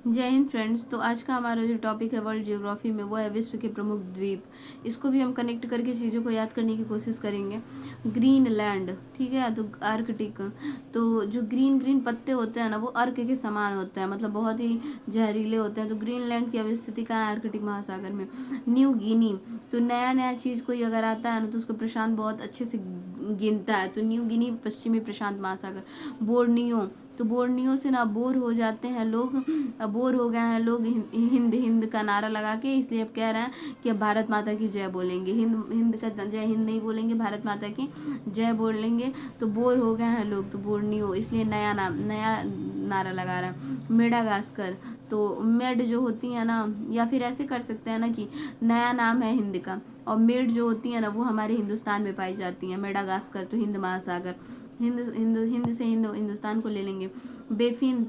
जय हिंद फ्रेंड्स। तो आज का हमारा जो टॉपिक है वर्ल्ड ज्योग्राफी में, वो है विश्व के प्रमुख द्वीप। इसको भी हम कनेक्ट करके चीज़ों को याद करने की कोशिश करेंगे। ग्रीनलैंड, ठीक है, तो आर्कटिक। तो जो ग्रीन ग्रीन पत्ते होते हैं ना, वो अर्क के समान होते हैं, मतलब बहुत ही जहरीले होते हैं। तो ग्रीनलैंड की अवस्थिति कहाँ है? आर्कटिक महासागर में। न्यू गिनी, तो नया नया चीज़ कोई अगर आता है ना, तो उसको प्रशांत बहुत अच्छे से गिनता है। तो न्यू गिनी पश्चिमी प्रशांत महासागर। बोर्नियो, तो बोर्नियो से ना बोर हो जाते हैं लोग, बोर हो गए हैं लोग हिंद हिंद का नारा लगा के, इसलिए अब कह रहे हैं कि अब भारत माता की जय बोलेंगे। हिंद हिंद का जय हिंद नहीं बोलेंगे, भारत माता की जय बोलेंगे। तो बोर हो गए हैं लोग, तो बोर्नियो, इसलिए नया नाम, नया नारा लगा रहा है। मेडागास्कर, तो मेड जो होती है ना, या फिर ऐसे कर सकते हैं ना कि नया नाम है हिंद का, और मेड जो होती है ना, वो हमारे हिंदुस्तान में पाई जाती हैं। मेडागास्कर तो हिंद महासागर, हिंद हिंद हिंद से हिंदुस्तान को ले लेंगे। बेफिन,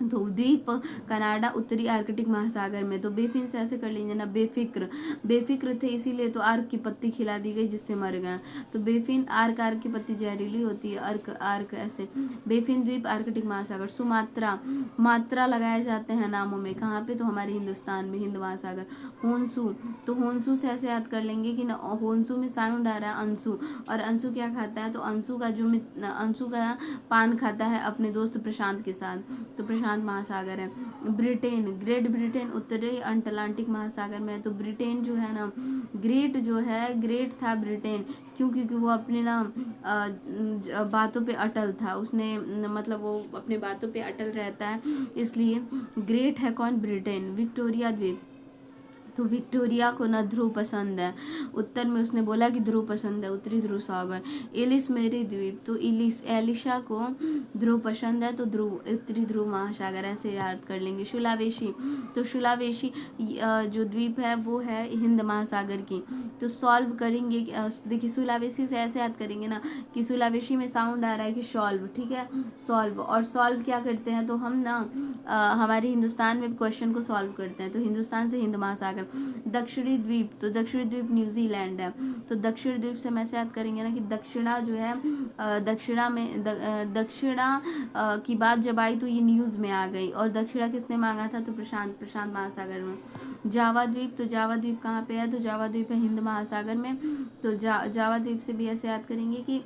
तो द्वीप कनाडा उत्तरी आर्कटिक महासागर में। तो बेफिन से ऐसे कर लीजिए ना, बेफिक्र, बेफिक्र थे इसीलिए तो आर्क की पत्ती खिला दी गई जिससे मर गए। तो बेफिन, आर्क, आर्क की पत्ती जहरीली होती है, अर्क आर्क ऐसे। बेफिन द्वीप आर्कटिक महासागर। सुमात्रा, मात्रा लगाए जाते हैं नामों में, कहाँ पे? तो हमारे हिंदुस्तान में, हिंद महासागर। होन्सू, तो होन्सू से ऐसे याद कर लेंगे कि होन्सू में साउंड आ रहा है अंशु, और अंशु क्या खाता है? तो अंशु का जो अंशु का पान खाता है अपने दोस्त प्रशांत के साथ। तो प्रशांत महासागर है। ब्रिटेन, ग्रेट ब्रिटेन उत्तरी अटलांटिक महासागर में है। तो ब्रिटेन जो है ना, ग्रेट जो है, ग्रेट था ब्रिटेन, क्यों? क्योंकि वो अपने ना बातों पे अटल था, उसने मतलब वो अपने बातों पे अटल रहता है, इसलिए ग्रेट है कौन? ब्रिटेन। विक्टोरिया द्वीप, तो विक्टोरिया को ना ध्रुव पसंद है, उत्तर में उसने बोला कि ध्रुव पसंद है, उत्तरी ध्रुव सागर। इलिस मेरी द्वीप, तो इलिस, एलिशा को ध्रुव पसंद है, तो ध्रुव, उत्तरी ध्रुव महासागर, ऐसे याद कर लेंगे। सुलावेशी, तो सुलावेशी जो द्वीप है वो है हिंद महासागर की। तो सॉल्व करेंगे, देखिए सुलावेशी से ऐसे याद करेंगे ना कि सुलावेशी में साउंड आ रहा है कि सॉल्व, ठीक है, सॉल्व। और सॉल्व क्या करते हैं? तो हम ना हमारे हिंदुस्तान में क्वेश्चन को सॉल्व करते हैं। तो हिंदुस्तान से हिंद महासागर। दक्षिणी द्वीप, तो दक्षिणी द्वीप न्यूजीलैंड है। तो दक्षिण द्वीप से हम ऐसे याद करेंगे ना कि दक्षिणा जो है, दक्षिणा में दक्षिणा की बात जब आई तो ये न्यूज़ में आ गई, और दक्षिणा किसने मांगा था? तो प्रशांत, प्रशांत महासागर में। जावा द्वीप, तो जावा द्वीप कहाँ पे है? तो जावा द्वीप है हिंद महासागर में। तो जावा द्वीप से भी ऐसे याद करेंगे कि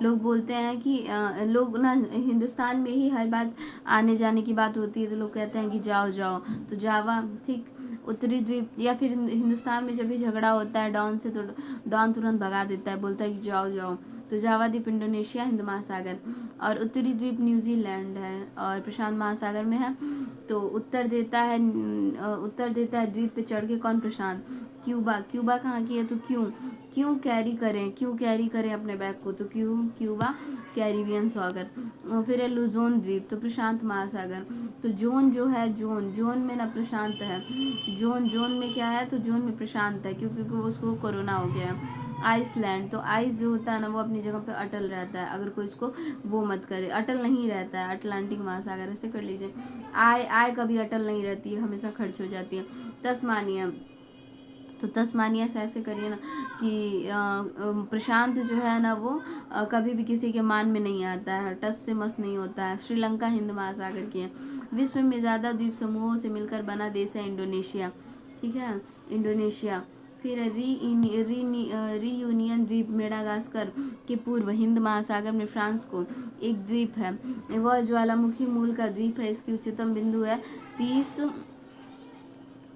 लोग बोलते हैं कि लोग ना हिंदुस्तान में ही हर बात आने जाने की बात होती है, तो लोग कहते हैं कि जाओ जाओ, तो जावा, ठीक। उत्तरी द्वीप, या फिर हिंदुस्तान में जब भी झगड़ा होता है डॉन से, तो डॉन तुरंत भगा देता है, बोलता है कि जाओ जाओ। तो जावा द्वीप इंडोनेशिया, हिंद महासागर। और उत्तरी द्वीप न्यूजीलैंड है और प्रशांत महासागर में है। तो उत्तर देता है द्वीप पे चढ़ के कौन? प्रशांत। क्यूबा, क्यूबा कहाँ की है? तो क्यों, क्यों कैरी करें, क्यों कैरी करें अपने बैग को? तो क्यों, क्यूबा, कैरिबियन सागर। और फिर है लुजोन द्वीप, तो प्रशांत महासागर। तो जोन जो है, जोन, जोन में ना प्रशांत है, जोन, जोन में क्या है? तो जोन में प्रशांत है, क्योंकि उसको कोरोना हो गया है। आइसलैंड, तो आइस जो होता है ना, वो अपनी जगह पे अटल रहता है, अगर कोई इसको वो मत करे, अटल नहीं रहता है। अटलांटिक महासागर, ऐसे कर लीजिए। आय कभी अटल नहीं रहती है, हमेशा खर्च हो जाती है। तस्मानिया, तो तस्मानिया से ऐसे करिए ना कि प्रशांत जो है ना, वो कभी भी किसी के मान में नहीं आता है, टस से मस नहीं होता है। श्रीलंका हिंद महासागर की है। विश्व में ज़्यादा द्वीप समूहों से मिलकर बना देश है इंडोनेशिया, ठीक है, इंडोनेशिया। फिर रीयूनियन द्वीप, मेडागास्कर के पूर्व हिंद महासागर में फ्रांस को एक द्वीप है, वह ज्वालामुखी मूल का द्वीप है। इसकी उच्चतम बिंदु है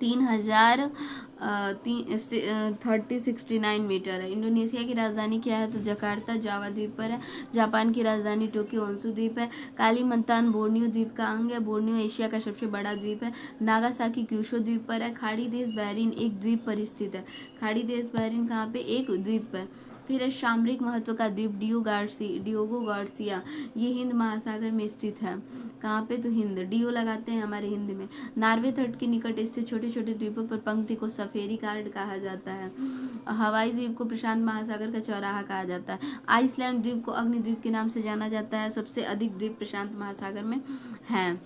3069 मीटर है। इंडोनेशिया की राजधानी क्या है? तो जकार्ता, जावा द्वीप पर है। जापान की राजधानी टोक्यो, होन्शु द्वीप है। कालीमंतान बोर्नियो द्वीप का अंग है। बोर्नियो एशिया का सबसे बड़ा द्वीप है। नागासाकी क्यूशो द्वीप पर है। खाड़ी देश बहरीन एक द्वीप पर स्थित है। खाड़ी देश बहरीन कहाँ पे? एक द्वीप पर। फिर है सामरिक महत्व का द्वीप डियोगो गार्सिया, ये हिंद महासागर में स्थित है। कहाँ पे? तो हिंद, डियो लगाते हैं हमारे हिंद में। नार्वे तट के निकट स्थित छोटे छोटे द्वीपों पर पंक्ति को सफेरी कार्ड कहा जाता है। हवाई द्वीप को प्रशांत महासागर का चौराहा कहा जाता है। आइसलैंड द्वीप को अग्नि द्वीप के नाम से जाना जाता है। सबसे अधिक द्वीप प्रशांत महासागर में हैं।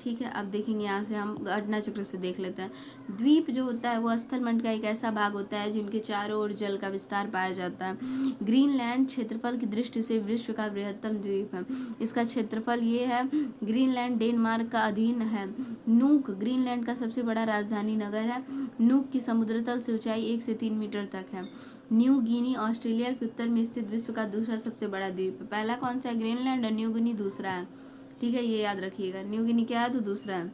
ठीक है, अब देखेंगे यहाँ से हम घटना चक्र से देख लेते हैं। द्वीप जो होता है वो स्थलमंड का एक ऐसा भाग होता है जिनके चारों ओर जल का विस्तार पाया जाता है। ग्रीनलैंड क्षेत्रफल की दृष्टि से विश्व का बृहत्तम द्वीप है। इसका क्षेत्रफल ये है। ग्रीनलैंड डेनमार्क का अधीन है। नूक ग्रीनलैंड का सबसे बड़ा राजधानी नगर है। नूक की समुद्र तल से ऊंचाई 1 से 3 मीटर तक है। न्यू गिनी ऑस्ट्रेलिया के उत्तर में स्थित विश्व का दूसरा सबसे बड़ा द्वीप है। पहला कौन सा है? ग्रीनलैंड, और न्यू गिनी दूसरा है। ठीक है, ये याद रखिएगा। न्यू गिनी क्या है तो दूसरा है।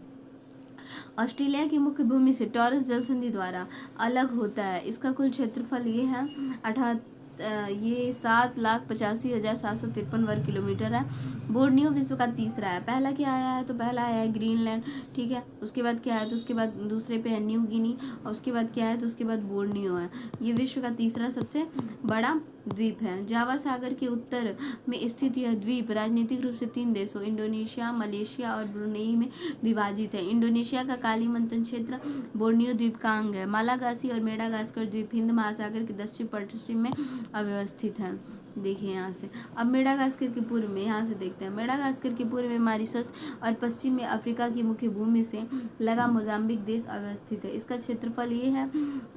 ऑस्ट्रेलिया की मुख्य भूमि से टॉरस जलसंधि द्वारा अलग होता है। इसका कुल क्षेत्रफल ये है ये 7,85,753 वर्ग किलोमीटर है। बोर्नियो विश्व का तीसरा है। पहला क्या आया है तो पहला आया है ग्रीनलैंड। ठीक है, उसके बाद क्या है तो उसके बाद दूसरे पे है न्यू गिनी, और उसके बाद क्या है तो उसके बाद बोर्नियो है। ये विश्व का तीसरा सबसे बड़ा द्वीप है। जावा सागर के उत्तर में स्थित यह द्वीप राजनीतिक रूप से 3 देशों इंडोनेशिया, मलेशिया और ब्रुनेई में विभाजित है। इंडोनेशिया का कालीमंतन क्षेत्र बोर्नियो द्वीप का अंग है। मालागासी और मेडागास्कर द्वीप हिंद महासागर के दक्षिण पश्चिम में अव्यवस्थित है। देखिए यहाँ से, अब मेडागास्कर के पूर्व में, यहाँ से देखते हैं। मेडागास्कर के पूर्व में मॉरिशस और पश्चिम में अफ्रीका की मुख्य भूमि से लगा मोजाम्बिक देश अवस्थित है। इसका क्षेत्रफल ये है।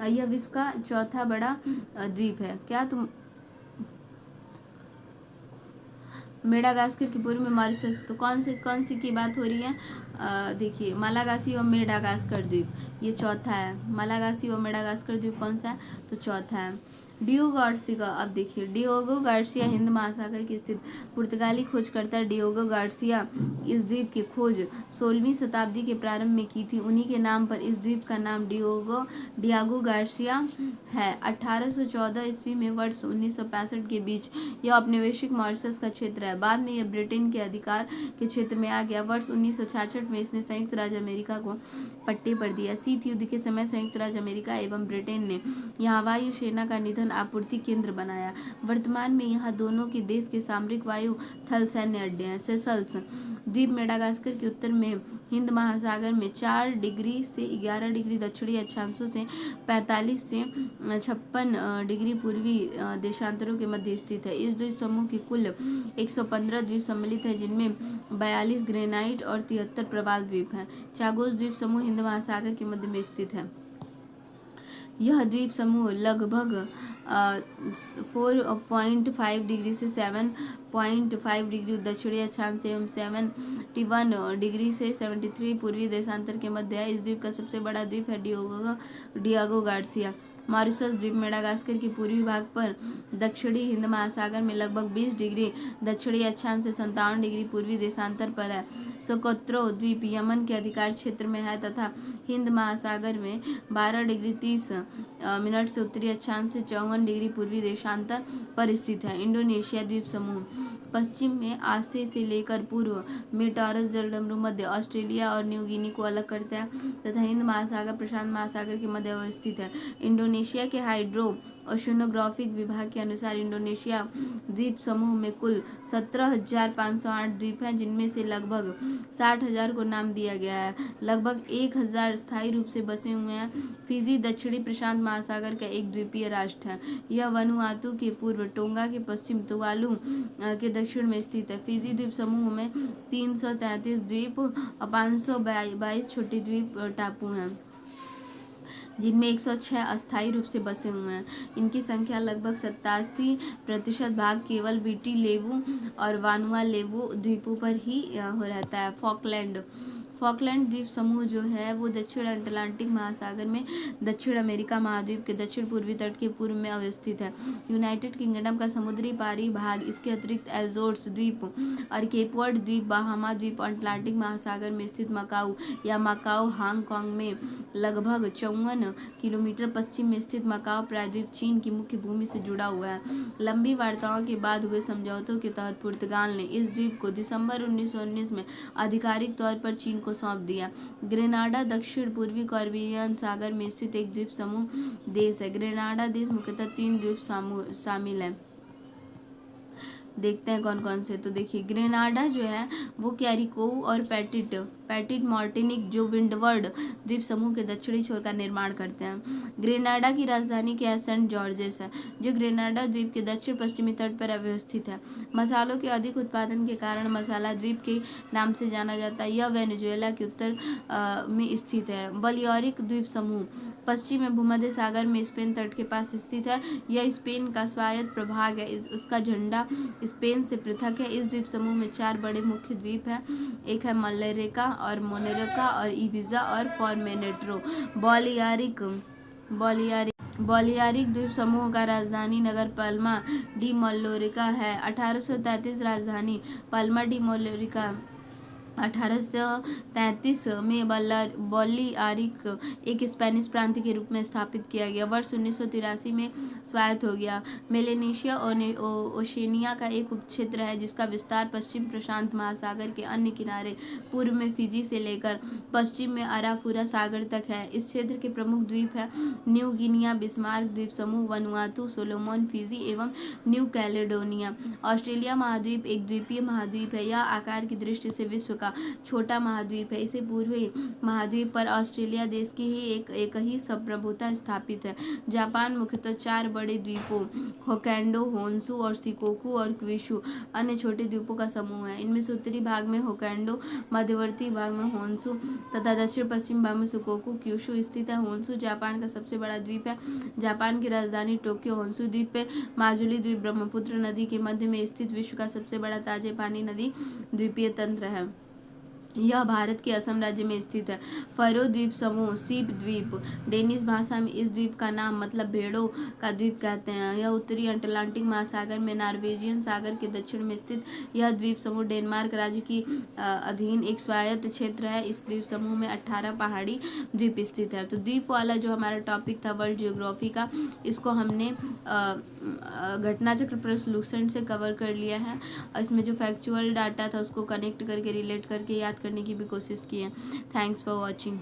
यह विश्व का चौथा बड़ा द्वीप है। क्या तुम मेडागास्कर के पूर्व में मॉरिशस, तो कौन सी की बात हो रही है? देखिए, मालागासी और मेडागास्कर द्वीप ये चौथा है। मालागासी और मेडागास्कर द्वीप कौन सा है तो चौथा है। डियोगो गार्सिया, अब देखिए, डियोगो गार्सिया हिंद महासागर की स्थित पुर्तगाली खोजकर्ता डियोगो गार्सिया इस द्वीप की खोज 16वीं शताब्दी के प्रारंभ में की थी। उन्हीं के नाम पर इस द्वीप का नाम डियागो गार्सिया है। 1814 ईस्वी में वर्ष 1965 के बीच यह औपनिवेशिक मॉरिशस का क्षेत्र है। बाद में यह ब्रिटेन के अधिकार के क्षेत्र में आ गया। वर्ष 1966 में इसने संयुक्त राज्य अमेरिका को पट्टे पर दिया। शीत युद्ध के समय संयुक्त राज्य अमेरिका एवं ब्रिटेन ने यहाँ वायु सेना का निधन आपूर्ति केंद्र बनाया। वर्तमान में यहाँ दोनों के देश के सामरिक वायु थल सैन्य अड्डे हैं। सेशल्स द्वीप मेडागास्कर के उत्तर में हिंद महासागर में 4 डिग्री से 11 डिग्री दक्षिणी अक्षांशों से 45 से 56 डिग्री पूर्वी देशांतरों के मध्य स्थित है। इस द्वीप समूह की कुल 115 द्वीप सम्मिलित है, जिनमें 42 ग्रेनाइट और 73 प्रवाल द्वीप हैं। चागोस द्वीप समूह हिंद महासागर के मध्य में स्थित है। यह द्वीप समूह लगभग 4.5 डिग्री से 7.5 डिग्री दक्षिणी अक्षांश एवं 71 डिग्री से 73 पूर्वी देशांतर के मध्य है। इस द्वीप का सबसे बड़ा द्वीप है डियागो गार्सिया। मॉरिशस द्वीप मेडागास्कर के पूर्वी भाग पर दक्षिणी हिंद महासागर में लगभग 20 डिग्री दक्षिणी अक्षांश से 57 डिग्री पूर्वी देशांतर पर है। सोकोत्रो द्वीप यमन के अधिकार क्षेत्र में है तथा हिंद महासागर में 12 डिग्री 30 मिनट से उत्तरी अक्षांश से 54 डिग्री पूर्वी देशांतर पर स्थित है। इंडोनेशिया द्वीप समूह पश्चिम में आसे से लेकर पूर्व में टॉरस जलडमरू मध्य ऑस्ट्रेलिया और न्यू गिनी को अलग करता है तथा हिंद महासागर प्रशांत महासागर के मध्य अवस्थित है। इंडोनेशिया के हाइड्रो ओशनोग्राफिक विभाग के अनुसार इंडोनेशिया द्वीप समूह में कुल 17,508 द्वीप हैं, जिनमें से लगभग 60,000 को नाम दिया गया है। लगभग 1,000 स्थायी रूप से बसे हुए हैं। फिजी दक्षिणी प्रशांत महासागर का एक द्वीपीय राष्ट्र है। यह वनुआतु के पूर्व, टोंगा के पश्चिम, तुवालू के दक्षिण में स्थित है। फिजी द्वीप समूह में 333 द्वीप और 522 छोटे द्वीप टापू हैं, जिनमें 106 अस्थायी रूप से बसे हुए हैं। इनकी संख्या लगभग 87% भाग केवल वीटी लेवु और वानुआ लेवु द्वीपों पर ही हो रहता है। फॉकलैंड द्वीप समूह जो है वो दक्षिण अटलांटिक महासागर में दक्षिण अमेरिका महाद्वीप के दक्षिण पूर्वी तट के पूर्व में अवस्थित है। यूनाइटेड किंगडम का समुद्री पारी भाग, इसके अतिरिक्त एजोर्स द्वीप और केपवर्ड द्वीप, बाहामा द्वीप और अटलांटिक महासागर में स्थित मकाऊ या मकाओ हांगकांग में लगभग 54 किलोमीटर पश्चिम में स्थित मकाओ प्रायद्वीप चीन की मुख्य भूमि से जुड़ा हुआ है। लंबी वार्ताओं के बाद हुए समझौतों के तहत पुर्तगाल ने इस द्वीप को दिसंबर 1919 में आधिकारिक तौर पर चीन को सौंप दिया। ग्रेनाडा दक्षिण पूर्वी कैरिबियन सागर में स्थित एक द्वीप समूह देश है। ग्रेनाडा देश मुख्यतः 3 द्वीप शामिल है। देखते हैं कौन कौन से। तो देखिए ग्रेनाडा जो है वो कैरिकोव और पैटिट पैटिट मार्टिनिक जो विंडवर्ड द्वीप समूह के दक्षिणी छोर का निर्माण करते हैं। ग्रेनाडा की राजधानी क्या है? सेंट जॉर्जेस है, जो ग्रेनाडा द्वीप के दक्षिण पश्चिमी तट पर अवस्थित है। मसालों के अधिक उत्पादन के कारण मसाला द्वीप के नाम से जाना जाता है। यह वेनेजुएला के उत्तर में स्थित है। बलियोरिक द्वीप समूह पश्चिम में भूमध्य सागर में स्पेन तट के पास स्थित है। यह स्पेन का स्वायत्त प्रभाग है। उसका झंडा स्पेन से पृथक है। इस द्वीप समूह में 4 बड़े मुख्य द्वीप हैं। एक है मल्लेरिका और मोनेरिका और इबिजा और फॉर्मेनेट्रो। बॉलियारिक बॉलियारिक द्वीप समूह का राजधानी नगर पाल्मा डी मल्लोरिका है। 1833 राजधानी पाल्मा डी मल्लोरिका 1833 में बॉलियारिक एक स्पेनिश प्रांत के रूप में स्थापित किया गया। वर्ष 1983 में स्वायत्त हो गया। मेलेनेशिया ओशेनिया का एक उपक्षेत्र है जिसका विस्तार पश्चिम प्रशांत महासागर के अन्य किनारे पूर्व में फिजी से लेकर पश्चिम में अराफुरा सागर तक है। इस क्षेत्र के प्रमुख द्वीप हैं न्यू गिनिया, बिस्मार्क द्वीप समूह, वनुआतु, सोलोमन, फिजी एवं न्यू कैलेडोनिया। ऑस्ट्रेलिया महाद्वीप एक द्वीपीय महाद्वीप है। यह आकार की दृष्टि से विश्व का छोटा महाद्वीप है। इसे पूर्वी महाद्वीप पर ऑस्ट्रेलिया देश की ही एक ही संप्रभुता स्थापित है। जापान मुख्यतः 4 बड़े द्वीपों होक्काइडो, होन्शु और शिकोकू और क्यूशू अन्य छोटे द्वीपों का समूह है। इनमें से उत्तरी भाग में होक्काइडो, मध्यवर्ती भाग में होन्शु तथा दक्षिण पश्चिम भाग में शिकोकू क्यूशू स्थित है। होन्शु जापान का सबसे बड़ा द्वीप है। जापान की राजधानी टोक्यो। होन्शु द्वीप पे माजुली द्वीप ब्रह्मपुत्र नदी के मध्य में स्थित विश्व का सबसे बड़ा ताजे पानी नदी द्वीपीय तंत्र है। यह भारत के असम राज्य में स्थित है। फरो द्वीप समूह सीप द्वीप डेनिश भाषा में इस द्वीप का नाम मतलब भेड़ों का द्वीप कहते हैं। यह उत्तरी अटलांटिक महासागर में नॉर्वेजियन सागर के दक्षिण में स्थित यह द्वीप समूह डेनमार्क राज्य की अधीन एक स्वायत्त क्षेत्र है। इस द्वीप समूह में 18 पहाड़ी द्वीप स्थित है। तो द्वीप वाला जो हमारा टॉपिक था वर्ल्ड जियोग्राफी का, इसको हमने घटना चक्र प्रश्न से कवर कर लिया है। और इसमें जो फैक्चुअल डाटा था उसको कनेक्ट करके रिलेट करके याद करने की भी कोशिश की है। Thanks for watching.